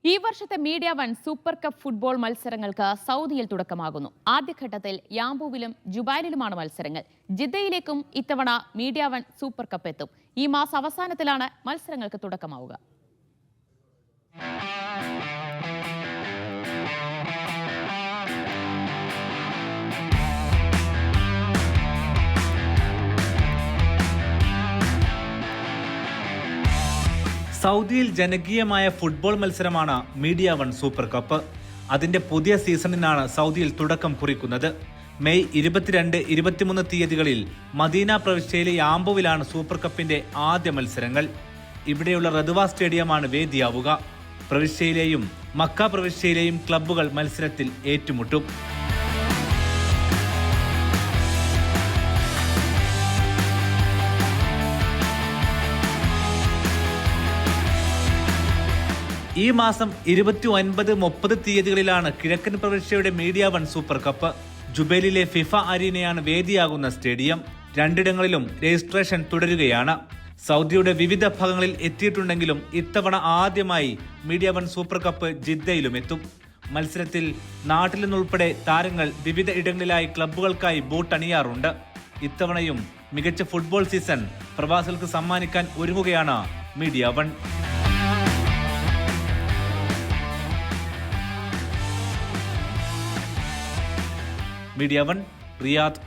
ഈ വർഷത്തെ media One super cup football മത്സരങ്ങൾക്ക് സൗദിയിൽ തുടക്കമാകുന്നു. ആദ്യഘട്ടത്തിൽ യാംബുവിലും ജുബൈലിലുമാണ് മത്സരങ്ങൾ. ജിദ്ദയിലേക്കും ഇത്തവണ മീഡിയ വൺ സൂപ്പർ കപ്പ് എത്തും. ഈ മാസം അവസാനത്തിലാണ് മത്സരങ്ങൾക്ക് തുടക്കമാവുക. സൗദിയിൽ ജനകീയമായ ഫുട്ബോൾ മത്സരമാണ് മീഡിയ വൺ സൂപ്പർ കപ്പ്. അതിന്റെ പുതിയ സീസണിനാണ് സൗദിയിൽ തുടക്കം കുറിക്കുന്നത്. മെയ് 22-23 തീയതികളിൽ മദീന പ്രവിശ്യയിലെ യാംബുവിലാണ് സൂപ്പർ കപ്പിന്റെ ആദ്യ മത്സരങ്ങൾ. ഇവിടെയുള്ള റദ്വ സ്റ്റേഡിയമാണ് വേദിയാവുക. പ്രവിശ്യയിലെയും മക്ക പ്രവിശ്യയിലെയും ക്ലബ്ബുകൾ മത്സരത്തിൽ ഏറ്റുമുട്ടും. ഈ മാസം 29-30 തീയതികളിലാണ് കിഴക്കൻ പ്രവിശ്യയുടെ മീഡിയ വൺ സൂപ്പർ കപ്പ്. ജുബൈലിലെ ഫിഫ അരീനയാണ് വേദിയാകുന്ന സ്റ്റേഡിയം. രണ്ടിടങ്ങളിലും രജിസ്ട്രേഷൻ തുടരുകയാണ്. സൗദിയുടെ വിവിധ ഭാഗങ്ങളിൽ എത്തിയിട്ടുണ്ടെങ്കിലും ഇത്തവണ ആദ്യമായി മീഡിയ വൺ സൂപ്പർ കപ്പ് ജിദ്ദയിലും എത്തും. മത്സരത്തിൽ നാട്ടിൽ നിന്നുൾപ്പെടെ താരങ്ങൾ വിവിധ ഇടങ്ങളിലായി ക്ലബ്ബുകൾക്കായി ബൂട്ടണിയാറുണ്ട്. ഇത്തവണയും മികച്ച ഫുട്ബോൾ സീസൺ പ്രവാസികൾക്ക് സമ്മാനിക്കാൻ ഒരുങ്ങുകയാണ് media one. Media one, Riyadh.